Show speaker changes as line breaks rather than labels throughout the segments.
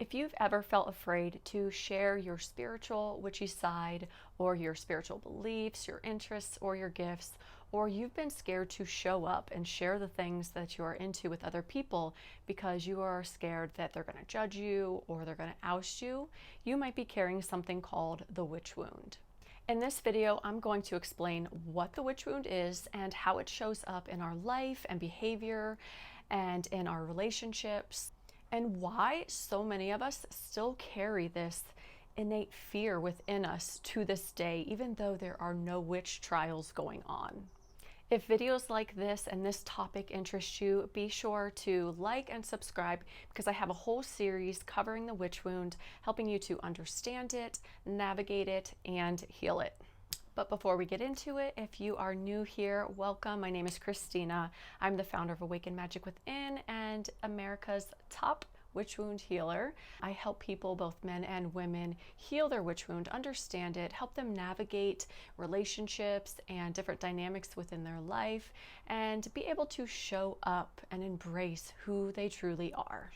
If you've ever felt afraid to share your spiritual, witchy side, or your spiritual beliefs, your interests, or your gifts, or you've been scared to show up and share the things that you are into with other people because you are scared that they're going to judge you or they're going to oust you, you might be carrying something called the witch wound. In this video, I'm going to explain what the witch wound is and how it shows up in our life and behavior and in our relationships, and why so many of us still carry this innate fear within us to this day, even though there are no witch trials going on. If videos like this and this topic interest you, be sure to like and subscribe because I have a whole series covering the witch wound, helping you to understand it, navigate it, and heal it. But before we get into it, if you are new here, welcome. My name is Christina. I'm the founder of Awaken Magic Within and America's top witch wound healer. I help people, both men and women, heal their witch wound, understand it, help them navigate relationships and different dynamics within their life, and be able to show up and embrace who they truly are.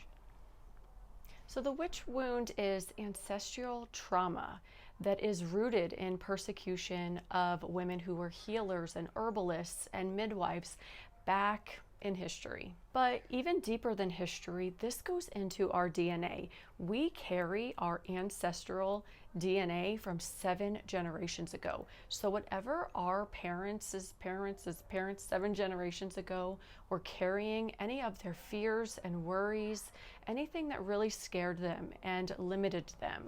So the witch wound is ancestral trauma that is rooted in persecution of women who were healers and herbalists and midwives back in history. But even deeper than history, this goes into our DNA. We carry our ancestral DNA from 7 generations ago. So whatever our parents' 7 generations ago were carrying, any of their fears and worries, anything that really scared them and limited them,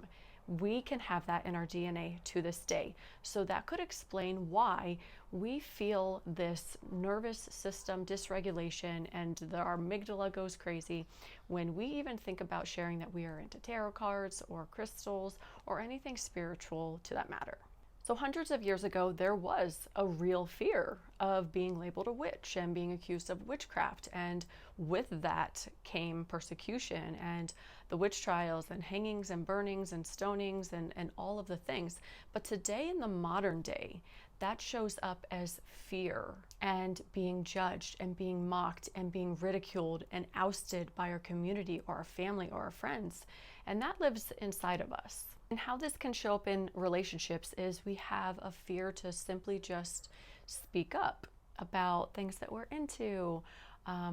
we can have that in our DNA to this day. So that could explain why we feel this nervous system dysregulation and our amygdala goes crazy when we even think about sharing that we are into tarot cards or crystals or anything spiritual to that matter. So hundreds of years ago, there was a real fear of being labeled a witch and being accused of witchcraft. And with that came persecution and the witch trials and hangings and burnings and stonings and all of the things. But today in the modern day, that shows up as fear and being judged and being mocked and being ridiculed and ousted by our community or our family or our friends. And that lives inside of us. And how this can show up in relationships is we have a fear to simply just speak up about things that we're into,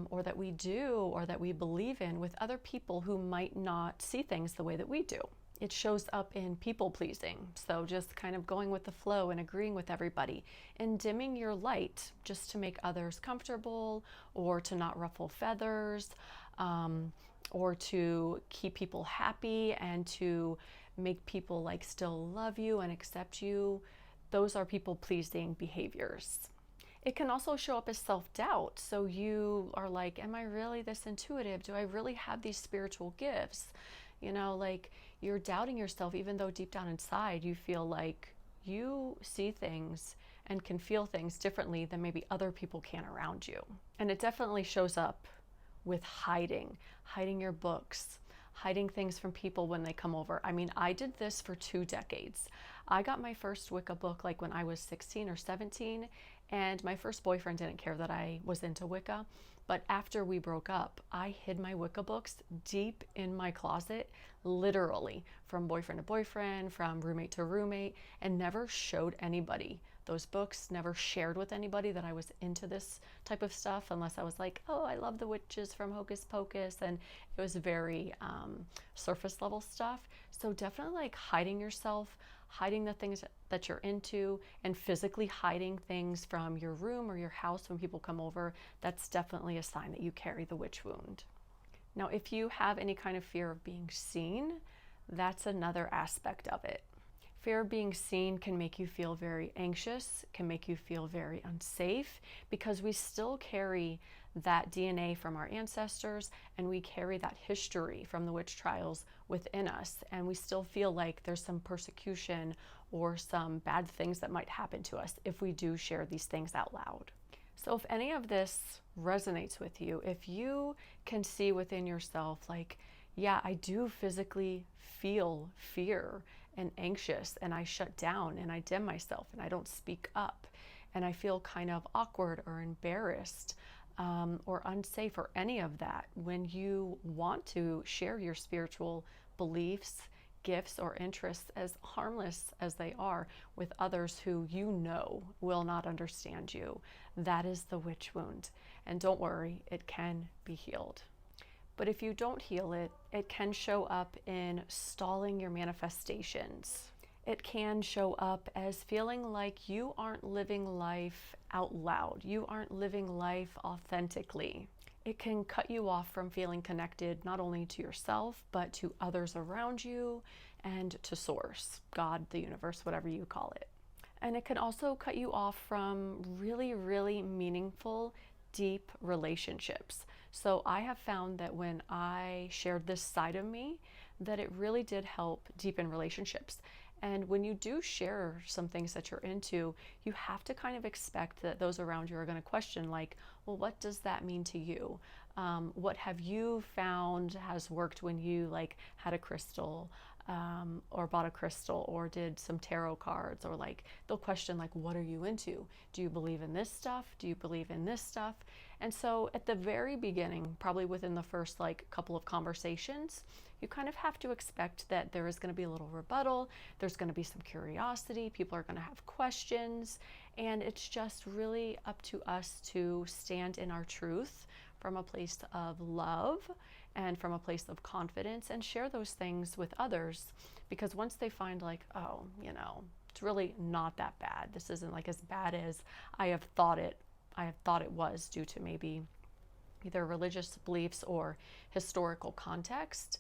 or that we do, or that we believe in with other people who might not see things the way that we do. It shows up in people pleasing. So just kind of going with the flow and agreeing with everybody and dimming your light just to make others comfortable or to not ruffle feathers, or to keep people happy and to make people like still love you and accept you. Those are people pleasing behaviors. It can also show up as self-doubt. So you are like, am I really this intuitive? Do I really have these spiritual gifts? You know, like you're doubting yourself, even though deep down inside you feel like you see things and can feel things differently than maybe other people can around you. And it definitely shows up with hiding your books, hiding things from people when they come over. I mean, I did this for 2 decades. I got my first Wicca book like when I was 16 or 17, and my first boyfriend didn't care that I was into Wicca. But after we broke up, I hid my Wicca books deep in my closet, literally, from boyfriend to boyfriend, from roommate to roommate, and never showed anybody those books, never shared with anybody that I was into this type of stuff, unless I was like, oh, I love the witches from Hocus Pocus, and it was very surface level stuff. So definitely like hiding yourself, hiding the things that you're into, and physically hiding things from your room or your house when people come over, that's definitely a sign that you carry the witch wound. Now, if you have any kind of fear of being seen, that's another aspect of it. Fear of being seen can make you feel very anxious, can make you feel very unsafe, because we still carry that DNA from our ancestors and we carry that history from the witch trials within us, and we still feel like there's some persecution or some bad things that might happen to us if we do share these things out loud. So if any of this resonates with you, if you can see within yourself like, yeah, I do physically feel fear and anxious, and I shut down and I dim myself and I don't speak up and I feel kind of awkward or embarrassed or unsafe or any of that. When you want to share your spiritual beliefs, gifts, or interests, as harmless as they are, with others who you know will not understand you, that is the witch wound. And don't worry, it can be healed. But if you don't heal it, it can show up in stalling your manifestations. It can show up as feeling like you aren't living life out loud. You aren't living life authentically. It can cut you off from feeling connected not only to yourself, but to others around you and to Source, God, the universe, whatever you call it. And it can also cut you off from really, really meaningful, deep relationships. So I have found that when I shared this side of me, that it really did help deepen relationships. And when you do share some things that you're into, you have to kind of expect that those around you are going to question, like, well, what does that mean to you? What have you found has worked when you like had a crystal, or bought a crystal, or did some tarot cards, or like they'll question, like, what are you into? Do you believe in this stuff? Do you believe in this stuff? And so at the very beginning, probably within the first like couple of conversations, you kind of have to expect that there is going to be a little rebuttal, there's going to be some curiosity, people are going to have questions, and it's just really up to us to stand in our truth from a place of love and from a place of confidence, and share those things with others, because once they find like, oh, you know, it's really not that bad, this isn't like as bad as I have thought it was, due to maybe either religious beliefs or historical context,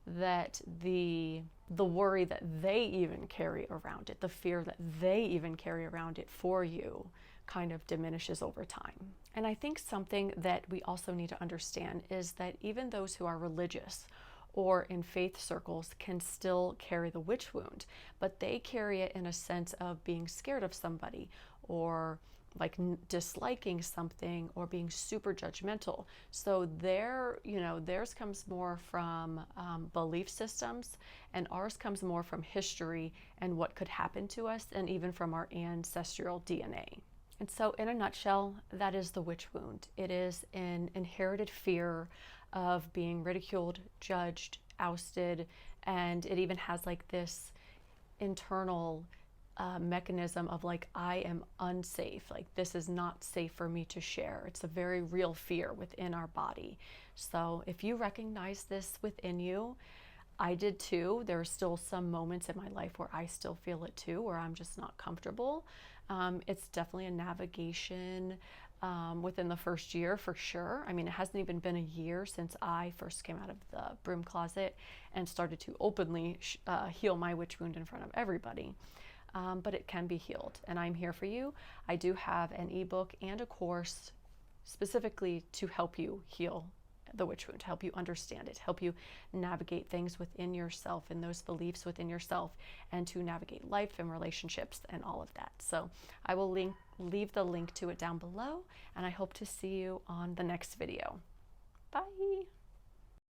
that the worry that they even carry around it, the fear that they even carry around it for you, kind of diminishes over time. And I think something that we also need to understand is that even those who are religious or in faith circles can still carry the witch wound, but they carry it in a sense of being scared of somebody, or like disliking something, or being super judgmental. So theirs comes more from belief systems, and ours comes more from history and what could happen to us, and even from our ancestral DNA. And so in a nutshell, that is the witch wound. It is an inherited fear of being ridiculed, judged, ousted, and it even has like this internal mechanism of like, I am unsafe, like this is not safe for me to share. It's a very real fear within our body. So if you recognize this within you, I did too. There are still some moments in my life where I still feel it too, where I'm just not comfortable. It's definitely a navigation within the first year, for sure. I mean, it hasn't even been a year since I first came out of the broom closet and started to openly heal my witch wound in front of everybody. But it can be healed, and I'm here for you. I do have an ebook and a course specifically to help you heal the witch wound, to help you understand it, help you navigate things within yourself and those beliefs within yourself, and to navigate life and relationships and all of that. So I will leave the link to it down below, and I hope to see you on the next video. Bye.